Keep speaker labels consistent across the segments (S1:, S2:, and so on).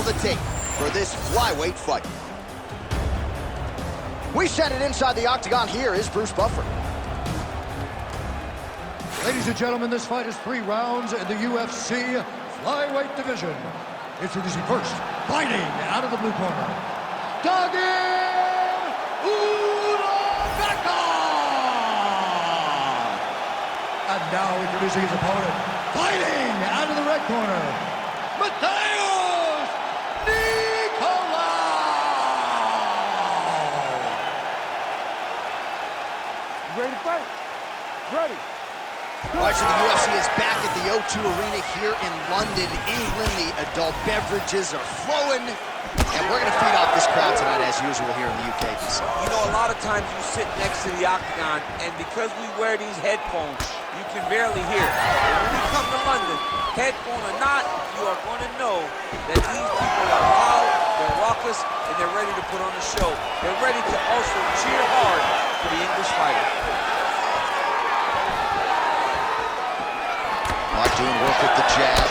S1: settle the tape for this flyweight fight. We send it inside the octagon. Here is Bruce Buffer.
S2: Ladies and gentlemen, this fight is 3 rounds in the UFC flyweight division. Introducing first, fighting out of the blue corner, Ulanbekov! And now introducing his opponent, fighting out of the red corner, Nicolau!
S3: Ready to fight? Ready.
S1: All right, so the UFC is back at the O2 Arena here in London, England. The adult beverages are flowing, and we're going to feed off this crowd tonight, as usual, here in the UK.
S4: You know, a lot of times you sit next to the octagon, and because we wear these headphones, you can barely hear. And when we come to London, headphone or not, you are going to know that these people are loud, they're raucous, and they're ready to put on a show. They're ready to also cheer hard for the English fighter.
S1: Doing work with the jab.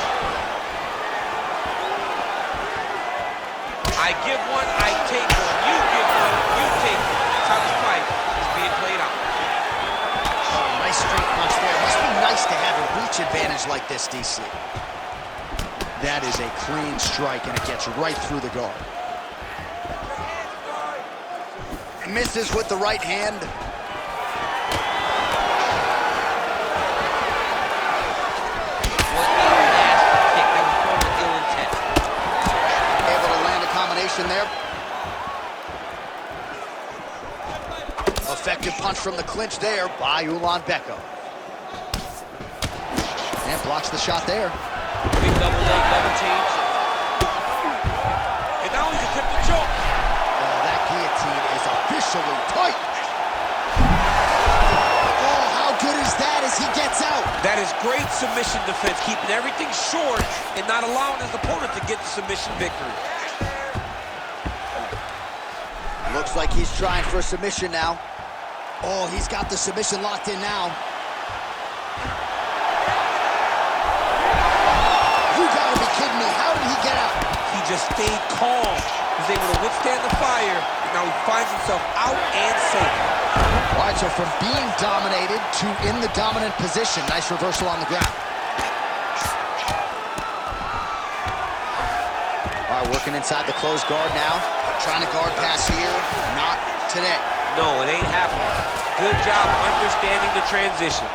S4: I give one, I take one. You give one, you take one. That's how this fight is being played out.
S1: Nice straight punch there. It must be nice to have a reach advantage like this, DC. That is a clean strike, and it gets right through the guard. Misses with the right hand. There. Effective punch from the clinch there by Ulanbekov. And blocks the shot there.
S4: Big double leg, double change. And now he's attempting to choke.
S1: Oh, that guillotine is officially tight. Oh, how good is that as he gets out?
S4: That is great submission defense, keeping everything short and not allowing his opponent to get the submission victory.
S1: Looks like he's trying for a submission now. Oh, he's got the submission locked in now. You gotta be kidding me. How did he get out?
S4: He just stayed calm. He was able to withstand the fire, and now he finds himself out and safe.
S1: All right, so from being dominated to in the dominant position. Nice reversal on the ground. All right, working inside the closed guard now. Trying to guard pass here, not today.
S4: No, it ain't happening. Good job understanding the transition.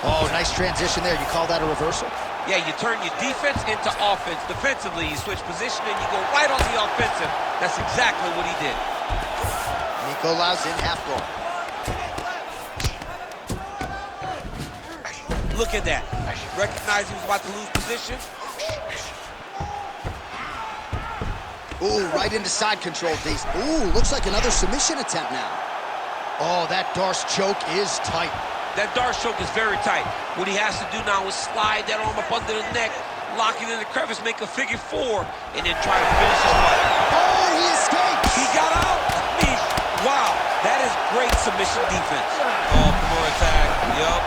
S1: Oh, nice transition there. You call that a reversal?
S4: Yeah, you turn your defense into offense. Defensively, you switch position and you go right on the offensive. That's exactly what he did.
S1: Nicolau's in half guard.
S4: Look at that. Recognized he was about to lose position.
S1: Ooh, right into side control, Dees. Ooh, looks like another submission attempt now. Oh, that Darce choke is tight.
S4: That Darce choke is very tight. What he has to do now is slide that arm up under the neck, lock it in the crevice, make a figure 4, and then try to finish his fight.
S1: Oh, he escapes!
S4: He got out! I mean, wow, that is great submission defense. Oh, more attack, yup.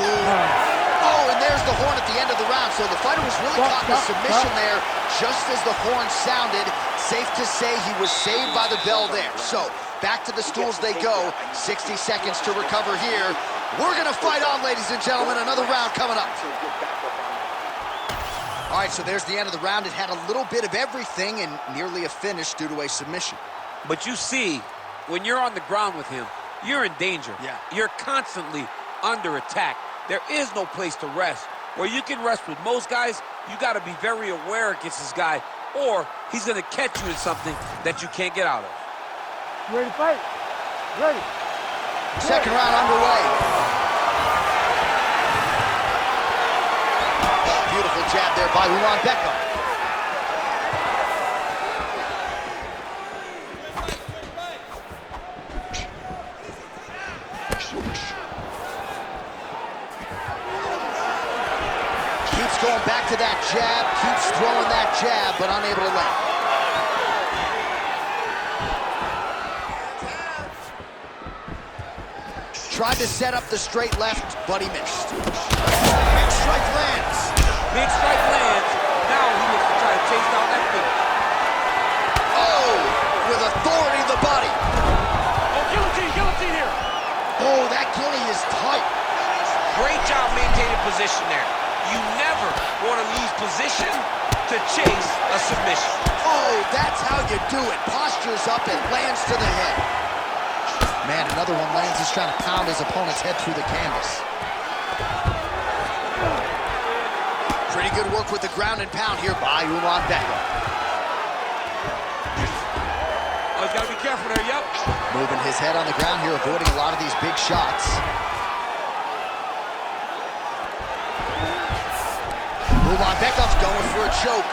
S1: Ooh. Oh, and there's the horn at the end of the round. So the fighter was really caught in a submission there just as the horn sounded. Safe to say he was saved by the bell there. So back to the stools they go. 60 seconds to recover here. We're going to fight on, ladies and gentlemen. Another round coming up. All right, so there's the end of the round. It had a little bit of everything and nearly a finish due to a submission.
S4: But you see, when you're on the ground with him, you're in danger.
S1: Yeah.
S4: You're constantly under attack. There is no place to rest. Where you can rest with most guys, you got to be very aware against this guy, or he's going to catch you in something that you can't get out of.
S3: Ready to fight? Ready.
S1: Second round underway. Beautiful jab there by Ulanbekov. Keeps going back to that jab, keeps throwing that jab, but unable to land. Tried to set up the straight left, but he missed. Big strike lands.
S4: Big strike lands. Now he looks to try to chase down that big position there. You never want to lose position to chase a submission.
S1: Oh, that's how you do it. Postures up and lands to the head. Man, another one lands. He's trying to pound his opponent's head through the canvas. Pretty good work with the ground and pound here by Ulanbekov.
S4: Oh, he's got to be careful there, yep.
S1: Moving his head on the ground here, avoiding a lot of these big shots. Ulanbekov's going for a choke.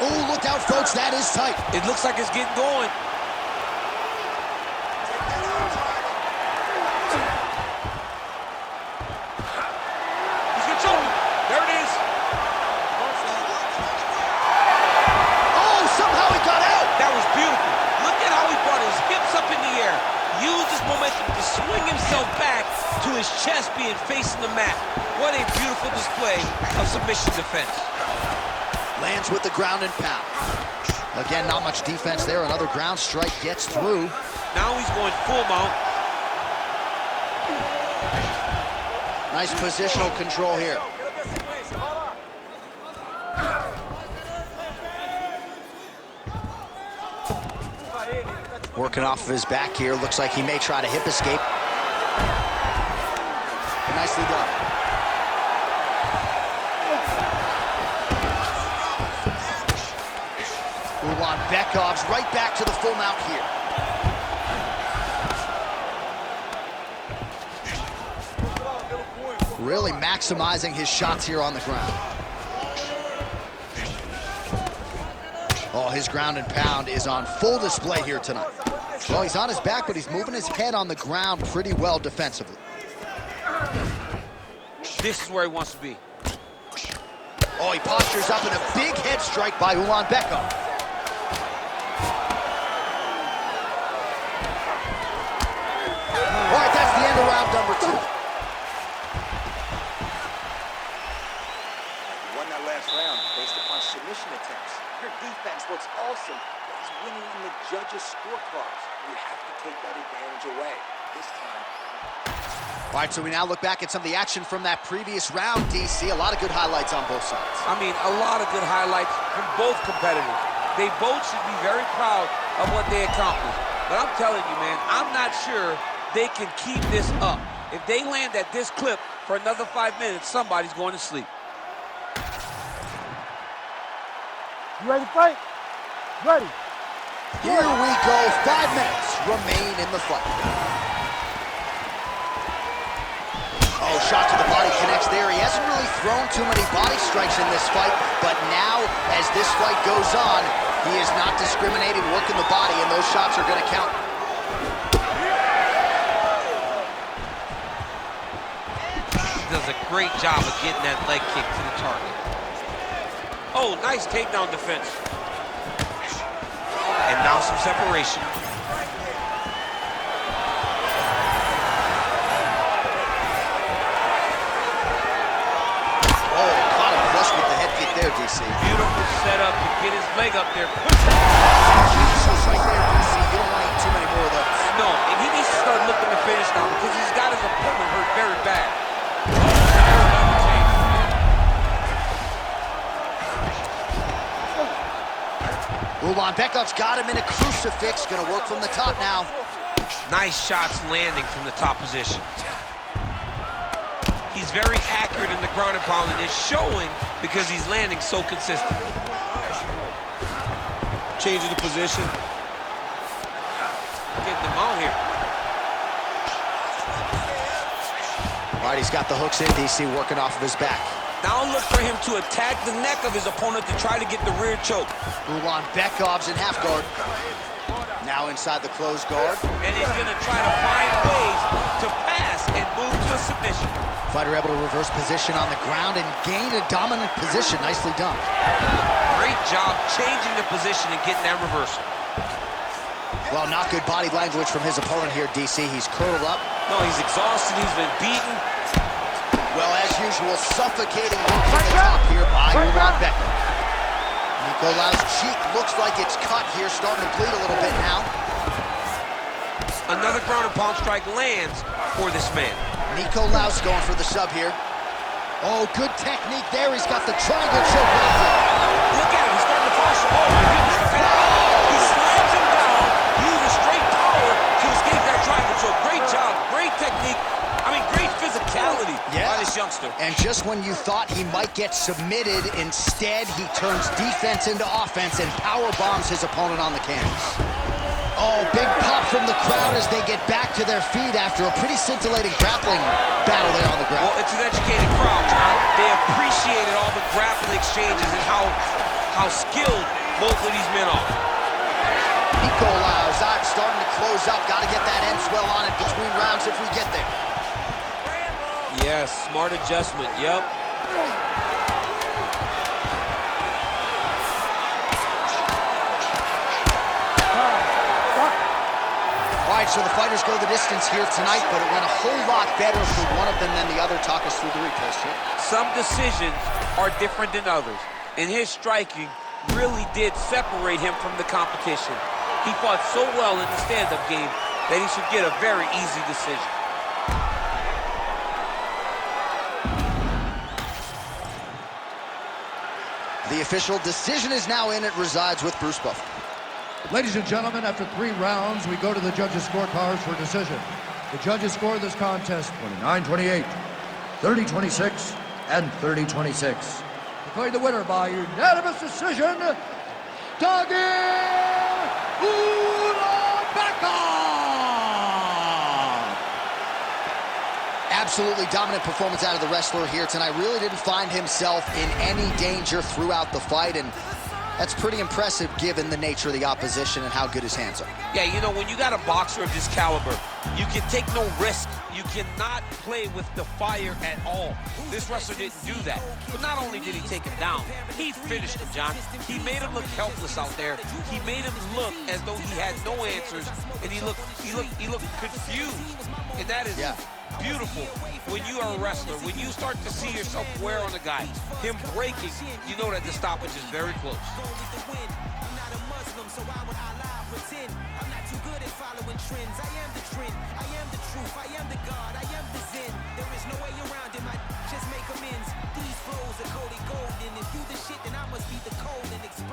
S1: Oh, look out, folks, that is tight.
S4: It looks like it's getting going. He's gonna choke him. There it is.
S1: Oh, somehow he got out.
S4: That was beautiful. Look at how he brought his hips up in the air. Used his momentum to swing himself back to his chest being facing the mat. What a beautiful display of submission defense.
S1: Lands with the ground and pound. Again, not much defense there. Another ground strike gets through.
S4: Now he's going full mount.
S1: Nice positional control here. Working off of his back here. Looks like he may try to hip escape. Nicely done. Ulanbekov's right back to the full mount here. Really maximizing his shots here on the ground. Oh, his ground and pound is on full display here tonight. Well, he's on his back, but he's moving his head on the ground pretty well defensively.
S4: This is where he wants to be.
S1: Oh, he postures up in a big head strike by Ulanbekov. All right, that's the end of round number 2.
S5: You won that last round based upon submission attempts. Your defense looks awesome, but he's winning in the judges' scorecards. You have to take that advantage away this time.
S1: All right, so we now look back at some of the action from that previous round, DC. A lot of good highlights on both sides.
S4: I mean, a lot of good highlights from both competitors. They both should be very proud of what they accomplished. But I'm telling you, man, I'm not sure they can keep this up. If they land at this clip for another 5 minutes, somebody's going to sleep.
S3: You ready to fight? Ready.
S1: Here we go. 5 minutes remain in the fight. Oh, shot to the body connects there. He hasn't really thrown too many body strikes in this fight, but now, as this fight goes on, he is not discriminating, working the body, and those shots are going to count.
S4: He does a great job of getting that leg kick to the target. Oh, nice takedown defense. And now some separation.
S1: There, DC.
S4: Beautiful setup to get his leg up there.
S1: Jesus, right there, DC. You don't want to eat too many more of those.
S4: No, and he needs to start looking to finish now because he's got his opponent hurt very bad.
S1: Ulanbekov's got him in a crucifix. Going to work from the top now.
S4: Nice shots landing from the top position. He's very accurate in the ground and pound, and it's showing because he's landing so consistent. Changing the position. Getting them out here.
S1: All right, he's got the hooks in, DC, working off of his back.
S4: Now look for him to attack the neck of his opponent to try to get the rear choke.
S1: Ulanbekov's in half guard. Now inside the closed guard.
S4: And he's going to try to find ways to pass and move to a submission.
S1: Fighter able to reverse position on the ground and gain a dominant position. Nicely done.
S4: Great job changing the position and getting that reversal.
S1: Well, not good body language from his opponent here, DC. He's curled up.
S4: No, he's exhausted. He's been beaten.
S1: Well, as usual, suffocating work from the top here by Ulanbekov. Nicolau's cheek looks like it's cut here, starting to bleed a little bit now.
S4: Another ground and pound strike lands for this man.
S1: Nicolau's going for the sub here. Oh, good technique there. He's got the triangle choke lock.
S4: Look at him. He's starting to partial. Oh, my goodness. He slams him down. He uses straight power to escape that triangle choke. Great job. Great technique. I mean, great physicality by this youngster.
S1: And just when you thought he might get submitted, instead he turns defense into offense and power bombs his opponent on the canvas. Oh, big pop from the crowd as they get back to their feet after a pretty scintillating grappling battle there on the ground.
S4: Well, it's an educated crowd, John. They appreciated all the grappling exchanges and how skilled both of these men are.
S1: Nicolau's eyes starting to close up. Got to get that end swell on it between rounds if we get there.
S4: Yes, smart adjustment, yep.
S1: All right, so the fighters go the distance here tonight, but it went a whole lot better for one of them than the other. Talk us through the replays, Chip.
S4: Some decisions are different than others, and his striking really did separate him from the competition. He fought so well in the stand-up game that he should get a very easy decision.
S1: The official decision is now in. It resides with Bruce Buffer.
S2: Ladies and gentlemen, after 3 rounds, we go to the judges' scorecards for decision. The judges score this contest 29-28, 30-26, and 30-26. Declaring the winner by unanimous decision, Ulanbekov!
S1: Absolutely dominant performance out of the wrestler here tonight. Really didn't find himself in any danger throughout the fight, and that's pretty impressive given the nature of the opposition and how good his hands are.
S4: Yeah, you know, when you got a boxer of this caliber, you can take no risk. You cannot play with the fire at all. This wrestler didn't do that. But not only did he take him down, he finished him, John. He made him look helpless out there. He made him look as though he had no answers, and he looked confused. And that is beautiful when you are a wrestler. When you start to see yourself wear on a guy, him breaking, you know that the stoppage is very close.
S6: Trends. I am the trend, I am the truth, I am the God, I am the Zen. There is no way around it, I just make amends. These flows are coded gold, and if you the shit, then I must be the code and explode.